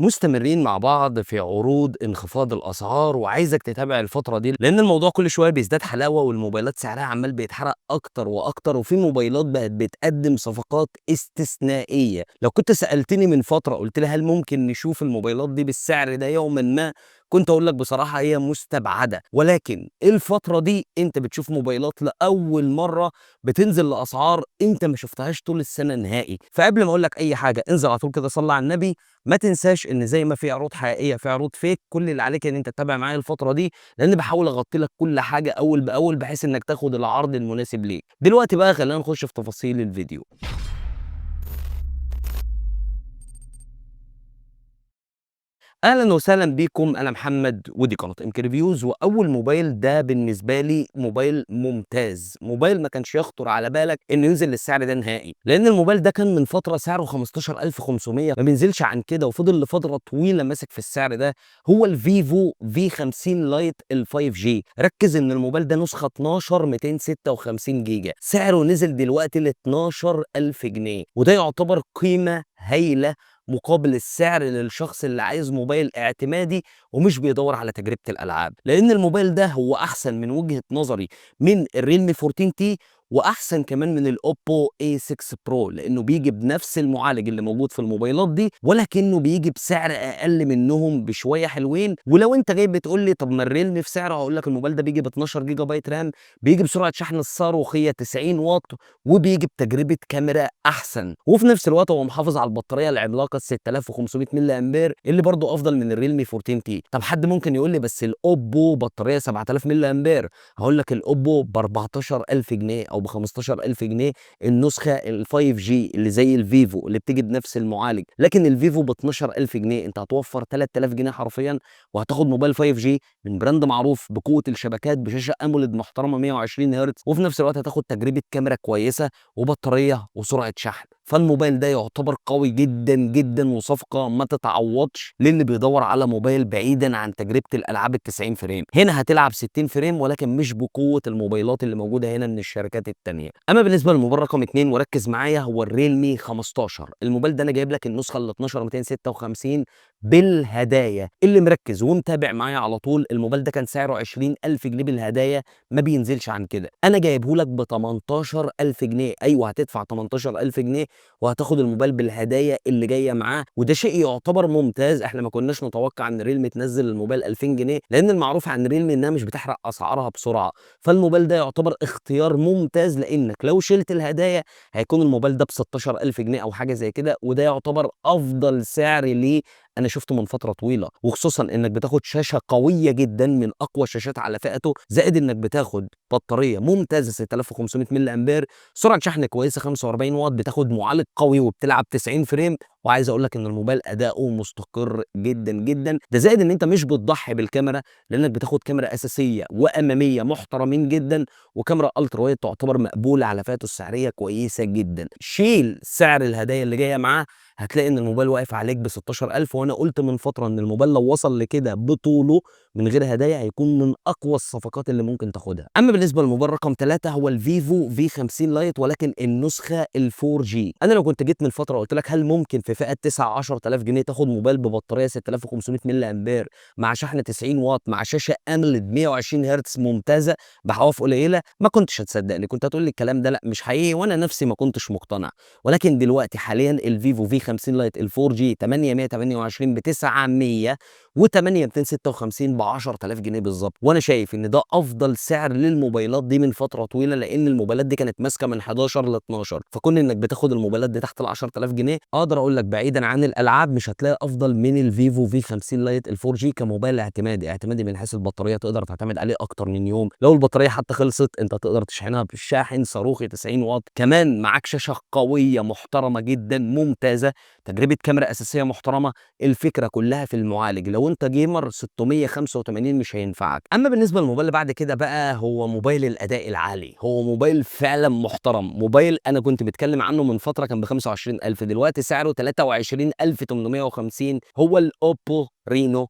مستمرين مع بعض في عروض انخفاض الأسعار، وعايزك تتابع الفترة دي لأن الموضوع كل شوية بيزداد حلاوة، والموبايلات سعرها عمال بيتحرق أكتر وأكتر، وفي موبايلات بقت بتقدم صفقات استثنائية. لو كنت سألتني من فترة قلت لي هل ممكن نشوف الموبايلات دي بالسعر ده يوما ما، كنت أقول لك بصراحة هي مستبعدة. ولكن الفترة دي أنت بتشوف موبايلات لأول مرة بتنزل لأسعار أنت ما شفتهاش طول السنة نهائي. فقبل ما أقول لك أي حاجة انزل على طول كده صلي على النبي. ما تنساش ان زي ما في عروض حقيقيه في عروض فيك، كل اللي عليك ان انت تتابع معايا الفتره دي، لان بحاول اغطي لك كل حاجه اول باول بحيث انك تاخد العرض المناسب ليك. دلوقتي بقى خلينا نخش في تفاصيل الفيديو. اهلا وسهلا بيكم، انا محمد ودي قناه امك ريفيوز. واول موبايل ده بالنسبه لي موبايل ممتاز، موبايل ما كانش يخطر على بالك انه ينزل للسعر ده نهائي، لان الموبايل ده كان من فتره سعره 15500، ما بينزلش عن كده وفضل لفتره طويله ماسك في السعر ده. هو الفيفو في 50 لايت ال 5 جي. ركز ان الموبايل ده نسخه 12 256 جيجا، سعره نزل دلوقتي ل 12000 جنيه، وده يعتبر قيمه هايله مقابل السعر للشخص اللي عايز موبايل اعتمادي ومش بيدور على تجربة الألعاب. لأن الموبايل ده هو أحسن من وجهة نظري من الريلمي 14 تي، وأحسن كمان من الأوبو A6 برو، لأنه بيجي بنفس المعالج اللي موجود في الموبايلات دي، ولكنه بيجي بسعر أقل منهم بشوية حلوين. ولو أنت جاي بتقول لي طب ما الريلمي في سعره، هقول لك الموبايل ده بيجي ب 12 جيجا بايت رام، بيجي بسرعة شحن الصاروخية 90 واط، وبيجي بتجربة كاميرا أحسن، وفي نفس الوقت هو محافظ على البطارية العملاقة 6500 ملي أمبير اللي برضو أفضل من الريلمي 14 تي. طب حد ممكن يقول لي بس الأوبو بطارية 7000 ملي أمبير، هقول لك الأوبو ب 14000 جنيه أو ب 15000 جنيه النسخة ال 5 جي اللي زي الفيفو اللي بتيجي بنفس المعالج. لكن الفيفو ب 12000 جنيه أنت هتوفر 3000 جنيه حرفيا، وهتاخد موبايل 5 جي من براند معروف بقوة الشبكات بشاشة أموليد محترمة 120 هرتز، وفي نفس الوقت هتاخد تجربة كاميرا كويسة وبطاريه وسرعه شحن. فالموبايل ده يعتبر قوي جدا جدا، وصفقه ما تتعوضش للي بيدور على موبايل بعيدا عن تجربه الالعاب ال 90 فريم. هنا هتلعب 60 فريم ولكن مش بقوه الموبايلات اللي موجوده هنا من الشركات التانيه. اما بالنسبه للموبايل رقم 2 وركز معايا، هو الريلمي 15. الموبايل ده انا جايب لك النسخه ال 12 256 بالهدايا. اللي مركز ومتابع معايا على طول، الموبايل ده كان سعره 20000 جنيه بالهدايا، ما بينزلش عن كده. انا جايبه لك ب 18000 جنيه. ايوه هتدفع 18000 جنيه وهتاخد الموبايل بالهدايا اللي جايه معاه، وده شيء يعتبر ممتاز. احنا ما كناش نتوقع ان ريلمي تنزل الموبايل 2000 جنيه، لان المعروف عن ريلمي انها مش بتحرق اسعارها بسرعه. فالموبايل ده يعتبر اختيار ممتاز، لانك لو شلت الهدايا هيكون الموبايل ده ب 16000 جنيه او حاجه زي كده، وده يعتبر افضل سعر ليه انا شفته من فتره طويله. وخصوصا انك بتاخد شاشه قويه جدا من اقوى الشاشات على فئته، زائد انك بتاخد بطاريه ممتازه 6500 ملي امبير، سرعه شحن كويسه 45 واط، بتاخد معالج قوي وبتلعب 90 فريم. وعايز اقول لك ان الموبايل اداؤه مستقر جدا جدا، ده زائد ان انت مش بتضحي بالكاميرا، لانك بتاخد كاميرا اساسيه واماميه محترمين جدا، وكاميرا الترا وايد تعتبر مقبوله على فئته السعريه كويسه جدا. شيل سعر الهدايا اللي جايه معاه، هتلاقي ان الموبايل واقف عليك ب 16000. وانا قلت من فتره ان الموبايل لو وصل لكده بطوله من غير هدايا هيكون من اقوى الصفقات اللي ممكن تاخدها. اما بالنسبه للموبايل رقم 3، هو الفيفو في 50 لايت ولكن النسخه ال 4 جي. انا لو كنت جيت من فتره قلت لك هل ممكن في فئه 9 10000 جنيه تاخد موبايل ببطاريه 6500 ملي امبير مع شحن 90 واط مع شاشه اموليد 120 هرتز ممتازه بحواف قليله، ما كنتش هتصدقني، كنت هتقول لي الكلام ده لا مش حقيقي، وانا نفسي ما كنتش مقتنع. ولكن دلوقتي حاليا الفيفو في 50 لايت ال 4 جي 8128 ب 900 و8 256 ب 10000 جنيه بالظبط. وانا شايف ان ده افضل سعر للموبايلات دي من فتره طويله، لان الموبايلات دي كانت ماسكه من 11 ل 12، فكون انك بتاخد الموبايلات دي تحت ال 10000 جنيه، اقدر اقول لك بعيدا عن الالعاب مش هتلاقي افضل من الفيفو في 50 لايت ال 4 جي كموبايل اعتمادي. اعتمادي من حيث البطاريه، تقدر تعتمد عليه اكتر من يوم، لو البطاريه حتى خلصت انت تقدر تشحنها بالشاحن صاروخي 90 واط. كمان معاك شاشه قويه محترمه جدا ممتازه، تجربه كاميرا اساسيه محترمه. الفكره كلها في المعالج، لو انت جيمر 685 مش هينفعك. اما بالنسبه للموبايل اللي بعد كده بقى، هو موبايل الاداء العالي، هو موبايل فعلا محترم. موبايل انا كنت بتكلم عنه من فتره كان ب 25000، دلوقتي سعره 23850. هو الاوبو رينو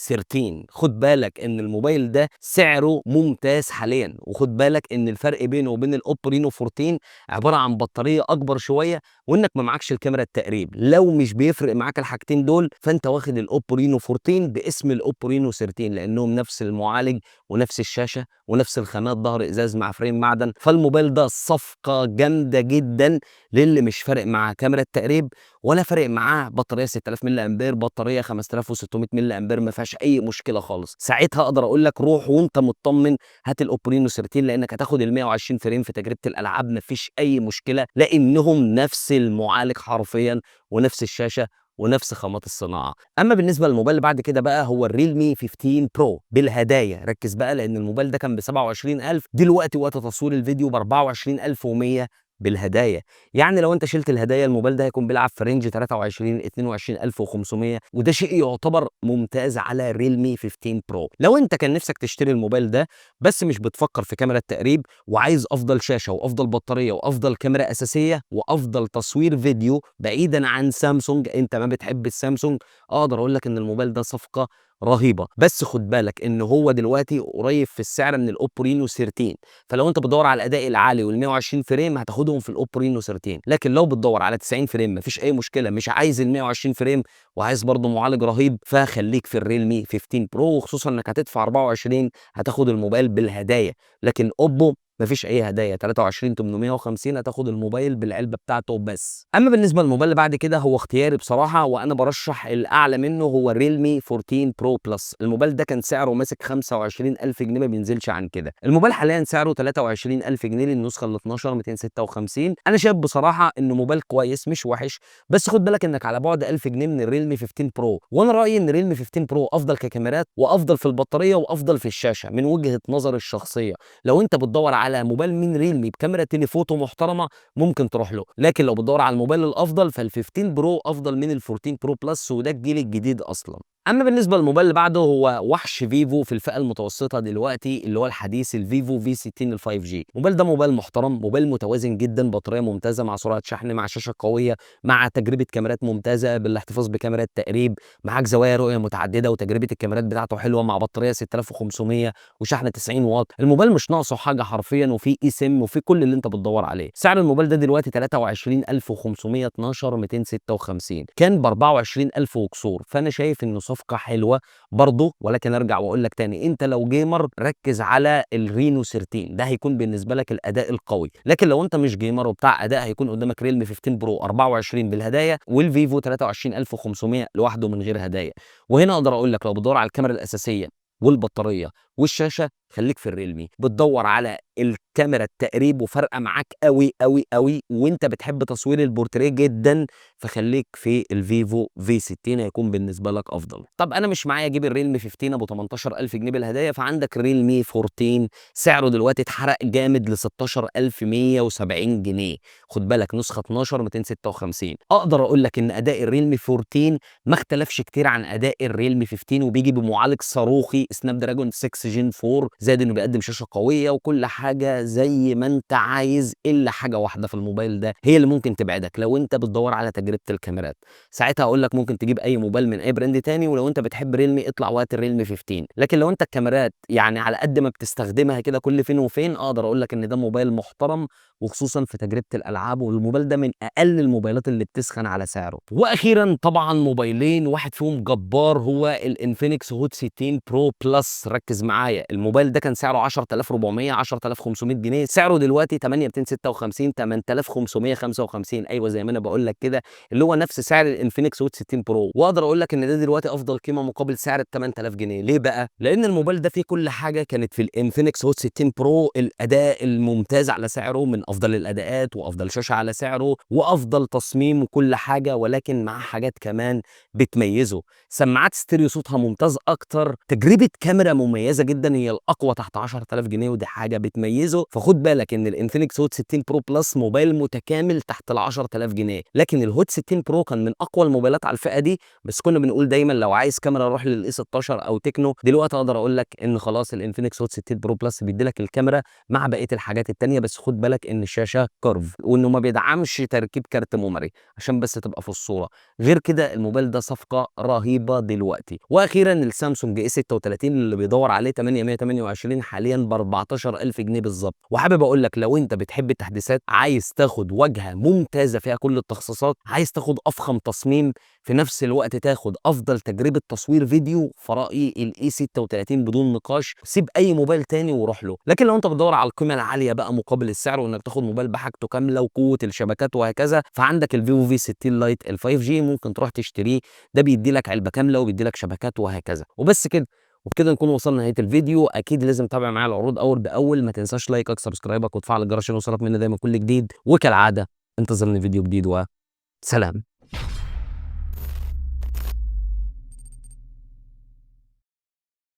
13. خد بالك ان الموبايل ده سعره ممتاز حاليا، وخد بالك ان الفرق بينه وبين الاوبو رينو 14 عباره عن بطاريه اكبر شويه، وانك ما معكش الكاميرا التقريب. لو مش بيفرق معاك الحاجتين دول فانت واخد الاوبو رينو 14 باسم الاوبو رينو 13، لانهم نفس المعالج ونفس الشاشه ونفس الخامات، ظهر ازاز مع فريم معدن. فالموبايل ده صفقه جامده جدا للي مش فارق معاه كاميرا التقريب ولا فارق معاه بطاريه 6000 ملي امبير، بطاريه 5600 ملي امبير، ما فيهاش اي مشكله خالص. ساعتها اقدر اقول لك روح وانت مطمن هات الاوبو رينو 13، لانك هتاخد ال 120 فريم في تجربه الالعاب، ما فيش اي مشكله، لانهم نفس المعالج حرفيا ونفس الشاشه ونفس خامات الصناعه. اما بالنسبه للموبايل اللي بعد كده بقى هو الريلمي 15 برو بالهدايا. ركز بقى، لان الموبايل ده كان ب 27000، دلوقتي وقت تصوير الفيديو ب 24100 بالهدايا. يعني لو انت شلت الهدايا الموبايل ده هيكون بيلعب في رينج 23 22500، وده شيء يعتبر ممتاز على ريلمي 15 برو. لو انت كان نفسك تشتري الموبايل ده بس مش بتفكر في كاميرا التقريب، وعايز افضل شاشه وافضل بطاريه وافضل كاميرا اساسيه وافضل تصوير فيديو بعيدا عن سامسونج، انت ما بتحب السامسونج، اقدر اقول لك ان الموبايل ده صفقه رهيبه. بس خد بالك ان هو دلوقتي قريب في السعر من الاوبو رينو 13، فلو انت بتدور على الاداء العالي وال 120 فريم هتاخدهم في الاوبو رينو 13. لكن لو بتدور على 90 فريم مفيش اي مشكله، مش عايز ال 120 فريم وعايز برضه معالج رهيب، فخليك في الريلمي 15 برو، وخصوصا انك هتدفع 24 هتاخد الموبايل بالهدايا. لكن اوبو مفيش اي هدايا، 23850 هتاخد الموبايل بالعلبه بتاعته بس. اما بالنسبه للموبايل اللي بعد كده هو اختياري بصراحه، وانا برشح الاعلى منه، هو الريلمي 14 برو بلس. الموبايل ده كان سعره ماسك 25000 جنيه، ما بينزلش عن كده. الموبايل حاليا سعره 23000 جنيه للنسخه ال 12 256. انا شايف بصراحه انه موبايل كويس مش وحش، بس خد بالك انك على بعد 1000 جنيه من الريلمي 15 برو، وانا رايي ان الريلمي 15 برو افضل ككاميرات وافضل في البطاريه وافضل في الشاشه من وجهه نظري الشخصيه. لو انت بتدور على موبايل من ريلمي بكاميرا تليفوتو محترمه ممكن تروح له، لكن لو بتدور على الموبايل الافضل فال 15 برو افضل من ال 14 برو بلس، وده الجيل الجديد اصلا. اما بالنسبه للموبايل اللي بعده هو وحش فيفو في الفئه المتوسطه دلوقتي، اللي هو الحديث الفيفو في 60 ال 5 جي. الموبايل ده موبايل محترم، موبايل متوازن جدا، بطاريه ممتازه مع سرعه شحن مع شاشه قويه مع تجربه كاميرات ممتازه بالاحتفاظ بكاميرا التقريب، معاك زوايا رؤيه متعدده وتجربه الكاميرات بتاعته حلوه مع بطاريه 6500 وشحن 90 واط. الموبايل مش ناقصه حاجه حرفيا، وفيه اي سيم وفيه كل اللي انت بتدور عليه. سعر الموبايل ده دلوقتي 23512 256، كان ب 24000 وكسور، فانا شايف انه صفقه حلوه برضه. ولكن ارجع واقول لك تاني، انت لو جيمر ركز على الرينو 13، ده هيكون بالنسبه لك الاداء القوي. لكن لو انت مش جيمر وبتاع اداء هيكون قدامك ريلمي 15 برو 24 بالهدايا، والفيفو 23500 لوحده من غير هدايا. وهنا اقدر اقول لك لو بتدور على الكاميرا الاساسيه والبطاريه والشاشه خليك في الريلمي. بتدور على الكاميرا التقريب وفارقه معاك قوي قوي قوي، وانت بتحب تصوير البورتريه جدا، فخليك في الفيفو في 60 هيكون بالنسبه لك افضل. طب انا مش معايا اجيب الريلمي 15 ابو 18000 جنيه بالهدايا، فعندك ريلمي 14 سعره دلوقتي اتحرق جامد ل 16170 جنيه. خد بالك نسخه 12 256. اقدر اقول لك ان اداء الريلمي 14 ما اختلفش كتير عن اداء الريلمي 15، وبيجي بمعالج صاروخي سناب دراجون 6 جين 4، زائد انه بيقدم شاشه قويه وكل حاجه زي ما انت عايز، الا حاجه واحده في الموبايل ده هي اللي ممكن تبعدك. لو انت بتدور على تجربه الكاميرات ساعتها اقول لك ممكن تجيب اي موبايل من اي براند تاني، ولو انت بتحب ريلمي اطلع وقت الريلمي 15. لكن لو انت الكاميرات يعني على قد ما بتستخدمها كده كل فين وفين، اقدر اقول لك ان ده موبايل محترم، وخصوصا في تجربه الالعاب، والموبايل ده من اقل الموبايلات اللي بتسخن على سعره. واخيرا طبعا موبايلين واحد فيهم جبار، هو الانفينكس هوت 16 برو بلس. ركز معايا، الموبايل ده كان سعره 10400 10500 جنيه، سعره دلوقتي 8256 8555. ايوه زي ما انا بقول لك كده، اللي هو نفس سعر الانفينكس هوت 16 برو. واقدر اقول لك ان ده دلوقتي افضل قيمه مقابل سعر ال 8000 جنيه. ليه بقى؟ لان الموبايل ده فيه كل حاجه كانت في الانفينكس هوت 16 برو، الاداء الممتاز على سعره، من افضل الاداءات وافضل شاشه على سعره وافضل تصميم وكل حاجه، ولكن مع حاجات كمان بتميزه. سماعات ستيريو صوتها ممتاز اكتر، تجربه كاميرا مميزه جدا، هي الاقوى تحت 10000 جنيه، ودي حاجه بتميزه. فخد بالك ان الانفينكس هوت 16 برو بلس موبايل متكامل تحت ال 10000 جنيه. لكن الهوت 16 برو كان من اقوى الموبايلات على الفئه دي، بس كنا بنقول دايما لو عايز كاميرا روح للاي 16 او تكنو. دلوقتي اقدر اقول لك ان خلاص الانفينكس هوت 16 برو بلس بيدي لك الكاميرا مع بقيه الحاجات التانيه، بس خد بالك ان إن الشاشة كيرف، وإنه ما بيدعمش تركيب كارت ميموري، عشان بس تبقى في الصورة. غير كده الموبايل ده صفقة رهيبة دلوقتي. وأخيرًا السامسونج A36 اللي بيدوّر عليه 8128 حاليًا ب14.000 جنيه بالضبط. وحابب أقول لك لو أنت بتحب التحديثات، عايز تاخد واجهة ممتازة فيها كل التخصيصات، عايز تاخد أفخم تصميم، في نفس الوقت تاخد أفضل تجربة تصوير فيديو، فرأيي الA36 بدون نقاش. سيب أي موبايل تاني وروح له. لكن لو أنت بتدوّر على القيمة العالية بقى مقابل السعر، وإنك تاخد موبايل بحاجته كاملة وقوة الشبكات وهكذا، فعندك الVivo V60 Lite ال5G ممكن تروح تشتريه. ده بيدّي لك علبة كاملة وبيدّي لك شبكات وهكذا. وبس كده. وبكده نكون وصلنا لنهاية الفيديو. أكيد لازم تتابع معايا العروض أول بأول. ما تنساش لايكك، سبسكرايبك، وتفعل الجرس عشان يوصلك مني دايمًا كل جديد. وكالعادة انتظرني في فيديو جديد وسلام.